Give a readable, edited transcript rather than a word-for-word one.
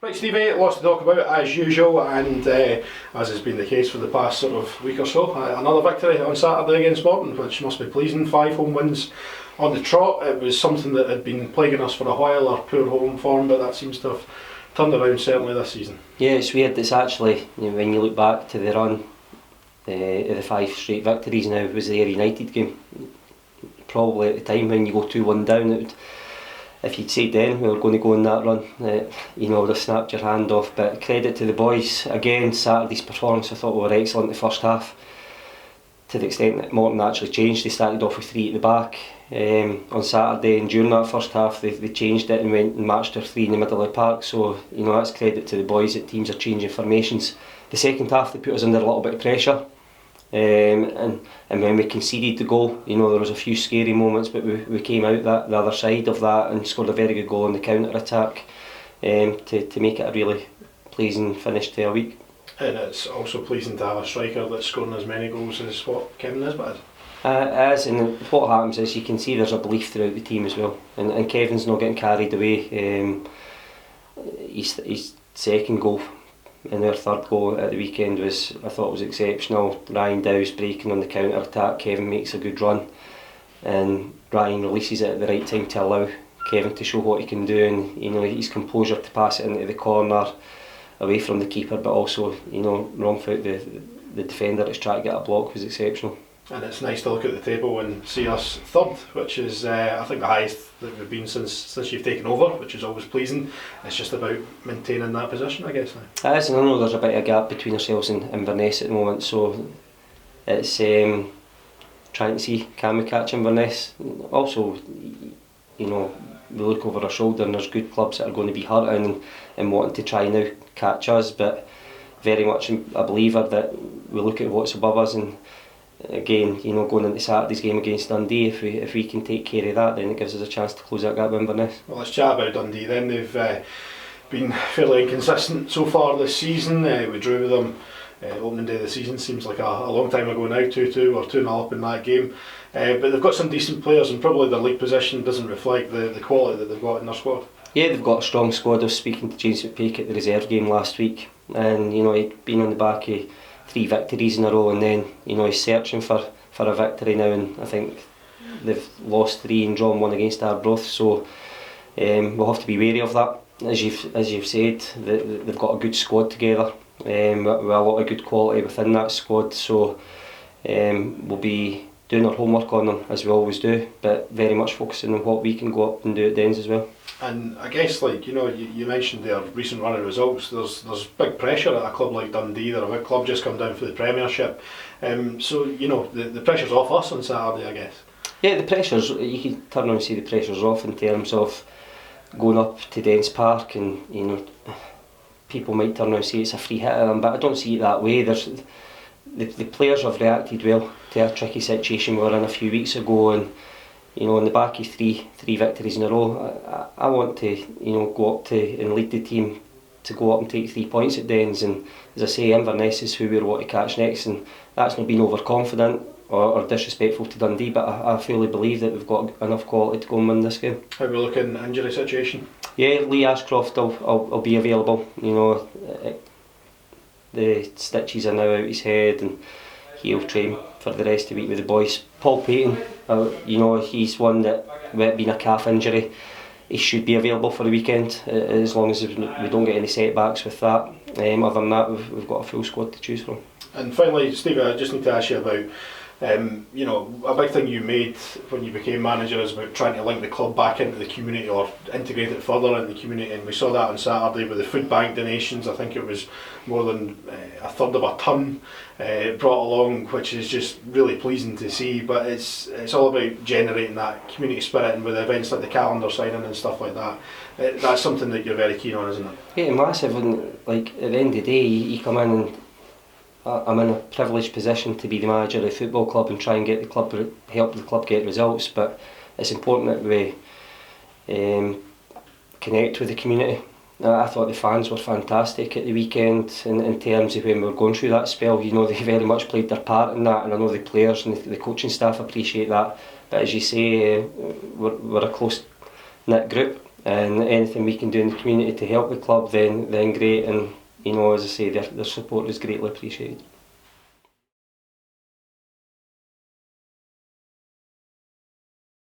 Right, Stevie, lots to talk about as usual, and as has been the case for the past sort of week or so, another victory on Saturday against Morton, which must be pleasing. 5 home wins on the trot. It was something that had been plaguing us for a while, our poor home form, but that seems to have turned around certainly this season. Yeah, it's weird. It's actually, when you look back to the run of the 5 straight victories now, it was the Ayr United game. Probably at the time when you go 2-1 down, it would, if you'd said then we were going to go on that run, would have snapped your hand off. But credit to the boys. Again, Saturday's performance, I thought we were excellent the first half, to the extent that Morton actually changed. They started off with 3 at the back on Saturday, and during that first half they changed it and went and matched their 3 in the middle of the park. So that's credit to the boys that teams are changing formations. The second half they put us under a little bit of pressure, and when we conceded the goal, there was a few scary moments, but we came out the other side of that and scored a very good goal on the counter attack to make it a really pleasing finish to a week. And it's also pleasing to have a striker that's scoring as many goals as what Kevin Nisbet is. It is, and what happens is you can see there's a belief throughout the team as well, and Kevin's not getting carried away. His second goal and our third goal at the weekend I thought was exceptional. Ryan Dow's breaking on the counter attack, Kevin makes a good run, and Ryan releases it at the right time to allow Kevin to show what he can do, and his composure to pass it into the corner away from the keeper, but also wrong foot the defender that's trying to get a block was exceptional. And it's nice to look at the table and see us third, which is I think the highest that we've been since you've taken over, which is always pleasing. It's just about maintaining that position, I guess now. It is, and I know there's a bit of a gap between ourselves and Inverness at the moment, so it's trying to see, can we catch Inverness. Also, we look over our shoulder and there's good clubs that are going to be hurting and wanting to try now catch us, but very much a believer that we look at what's above us, and again, going into Saturday's game against Dundee, if we can take care of that, then it gives us a chance to close that gap with Inverness. Well, let's chat about Dundee then. They've been fairly inconsistent so far this season. We drew with them opening day of the season, seems like a long time ago now, 2-2 or 2-0 up in that game. But they've got some decent players, and probably their league position doesn't reflect the quality that they've got in their squad. Yeah, they've got a strong squad. I was speaking to James McPake at the reserve game last week, and he'd been on the back of 3 victories in a row, and then he's searching for a victory now, and I think they've lost 3 and drawn 1 against Arbroath, so we'll have to be wary of that. As you've said, they've got a good squad together, with a lot of good quality within that squad, so we'll be doing our homework on them as we always do, but very much focusing on what we can go up and do at Dens as well. And I guess, you mentioned their recent run of results, there's big pressure at a club like Dundee. They're a big club, just come down for the Premiership, so the pressure's off us on Saturday, I guess. Yeah, the pressure's, you can turn around and say the pressure's off in terms of going up to Dens Park, and people might turn around and say it's a free hit at them, but I don't see it that way. The players have reacted well to a tricky situation we were in a few weeks ago, and on the back of three victories in a row, I want to go up to and lead the team to go up and take 3 points at Dens. And as I say, Inverness is who we want to catch next, and that's not being overconfident or disrespectful to Dundee, but I fully believe that we've got enough quality to go and win this game. How are we looking injury situation? Yeah, Lee Ashcroft will be available. The stitches are now out his head, and he'll train for the rest of the week with the boys. Paul Payton, he's one that, with it being a calf injury, he should be available for the weekend, as long as we don't get any setbacks with that. Other than that, we've got a full squad to choose from. And finally, Stevie, I just need to ask you about a big thing you made when you became manager is about trying to link the club back into the community, or integrate it further into the community, and we saw that on Saturday with the food bank donations. I think it was more than a third of a tonne brought along, which is just really pleasing to see. But it's all about generating that community spirit, and with events like the calendar signing and stuff like that, that's something that you're very keen on, isn't it? Yeah, massive. And at the end of the day, you come in and I'm in a privileged position to be the manager of the football club and try and help the club get results, but it's important that we connect with the community. I thought the fans were fantastic at the weekend in terms of when we were going through that spell. They very much played their part in that, and I know the players and the coaching staff appreciate that. But as you say, we're a close knit group, and anything we can do in the community to help the club, then great. And you know, as I say, their support is greatly appreciated.